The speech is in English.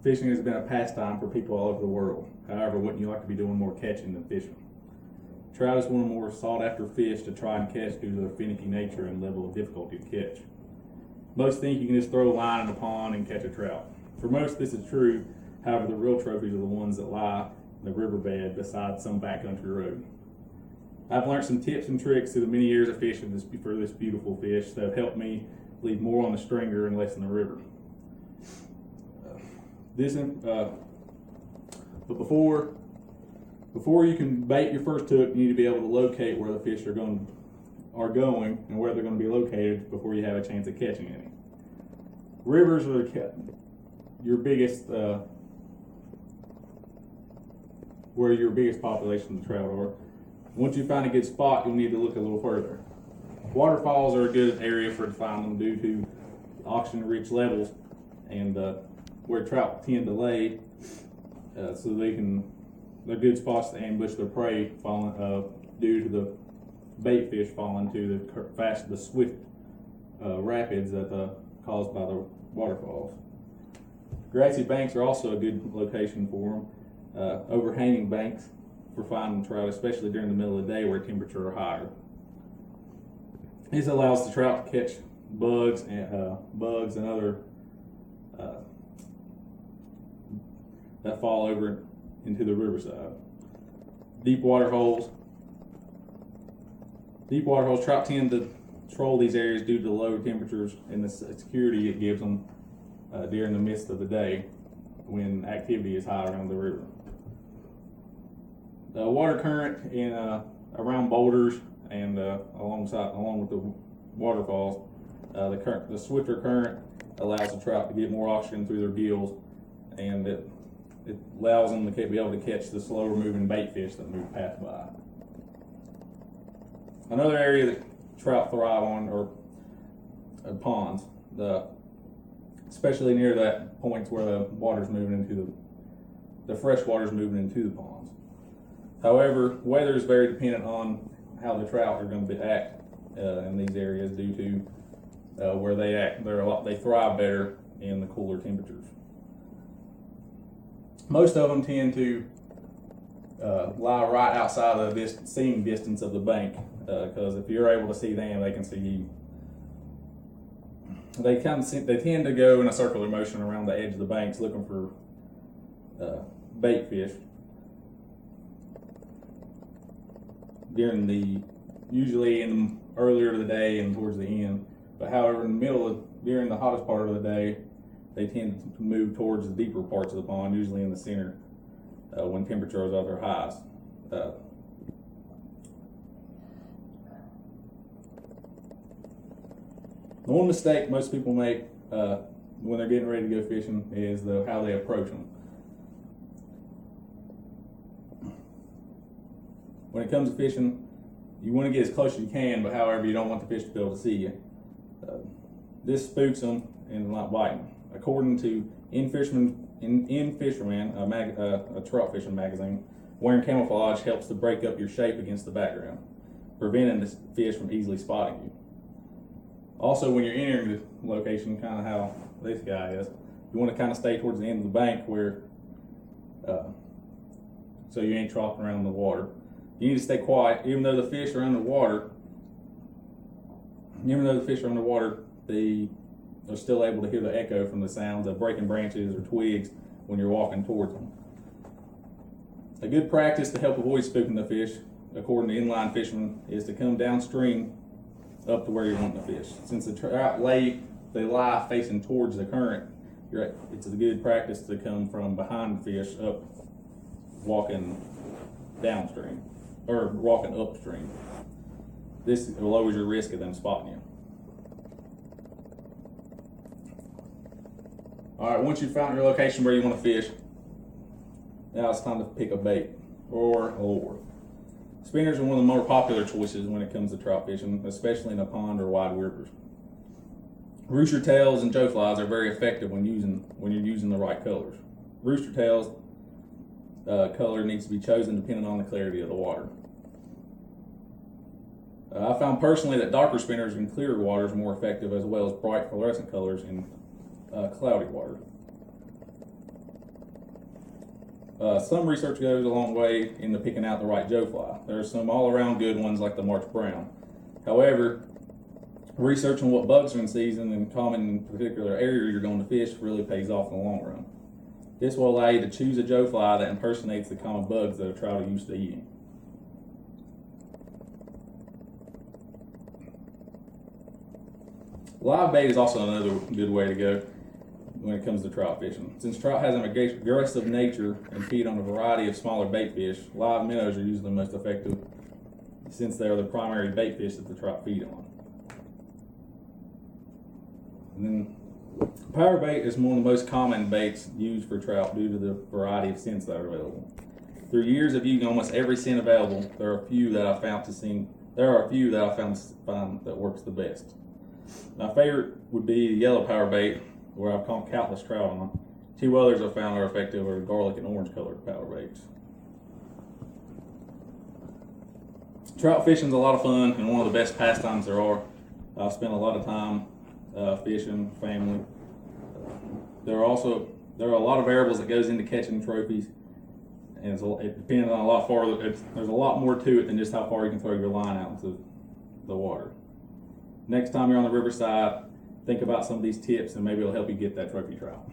Fishing has been a pastime for people all over the world. However, wouldn't you like to be doing more catching than fishing? Trout is one of the more sought after fish to try and catch due to their finicky nature and level of difficulty to catch. Most think you can just throw a line in a pond and catch a trout. For most, this is true. However, the real trophies are the ones that lie in the riverbed beside some backcountry road. I've learned some tips and tricks through the many years of fishing for this beautiful fish that have helped me leave more on the stringer and less in the river. But before you can bait your first hook, you need to be able to locate where the fish are going and where they're going to be located before you have a chance of catching any. Rivers are your biggest, where your biggest population of trout are. Once you find a good spot, you'll need to look a little further. Waterfalls are a good area for to find them due to oxygen-rich levels and where trout tend to lay, so they're good spots to ambush their prey due to the bait fish falling to the swift rapids that caused by the waterfalls. Grassy banks are also a good location for them. Overhanging banks for finding trout, especially during the middle of the day where temperatures are higher. This allows the trout to catch bugs and other that fall over into the riverside. Deep water holes, trout tend to troll these areas due to the low temperatures and the security it gives them during the midst of the day when activity is high around the river. The water current in around boulders and along with the waterfalls, the swifter current allows the trout to get more oxygen through their gills, and it allows them to be able to catch the slower moving bait fish that move past by. Another area that trout thrive on are ponds, especially near that points where the water's moving into the fresh water's moving into the ponds. However, weather is very dependent on how the trout are going to act in these areas due to where they act. They thrive better in the cooler temperatures. Most of them tend to lie right outside of the seeing distance of the bank, because if you're able to see them, they can see you. They tend to go in a circular motion around the edge of the banks looking for bait fish usually in earlier of the day and towards the end. But however, during the hottest part of the day, they tend to move towards the deeper parts of the pond, usually in the center, when temperatures are at their highest. The one mistake most people make when they're getting ready to go fishing is how they approach them. When it comes to fishing, you want to get as close as you can, but however, you don't want the fish to be able to see you. This spooks them and not biting. According to In Fisherman, a trout fishing magazine, wearing camouflage helps to break up your shape against the background, preventing the fish from easily spotting you. Also, when you're entering the location, kind of how this guy is, you want to kind of stay towards the end of the bank so you ain't tromping around the water. You need to stay quiet, even though the fish are underwater. They're still able to hear the echo from the sounds of breaking branches or twigs when you're walking towards them. A good practice to help avoid spooking the fish, according to inline fishermen, is to come downstream up to where you want the fish. Since the trout they lie facing towards the current, it's a good practice to come from behind the fish up, walking downstream or walking upstream. This lowers your risk of them spotting you. All right, once you've found your location where you want to fish, now it's time to pick a bait or a lure. Spinners are one of the more popular choices when it comes to trout fishing, especially in a pond or wide rivers. Rooster tails and Joe flies are very effective when you're using the right colors. Rooster tails color needs to be chosen depending on the clarity of the water. I found personally that darker spinners in clearer waters are more effective, as well as bright fluorescent colors in cloudy water. Some research goes a long way into picking out the right Joe fly. There are some all-around good ones like the March Brown. However, researching what bugs are in season and common in a particular area you're going to fish really pays off in the long run. This will allow you to choose a Joe fly that impersonates the common bugs that a trout are used to eating. Live bait is also another good way to go when it comes to trout fishing. Since trout has an aggressive nature and feed on a variety of smaller bait fish, live minnows are usually the most effective since they are the primary bait fish that the trout feed on. And then power bait is one of the most common baits used for trout due to the variety of scents that are available. Through years of using almost every scent available, there are a few that I found that works the best. My favorite would be the yellow power bait, where I've caught countless trout on. Two others I found are effective are garlic and orange colored power baits. Trout fishing is a lot of fun and one of the best pastimes there are. I've spent a lot of time fishing, family. There are a lot of variables that goes into catching trophies, and it depends on a lot farther. There's a lot more to it than just how far you can throw your line out into the water. Next time you're on the riverside, think about some of these tips and maybe it'll help you get that trophy trout.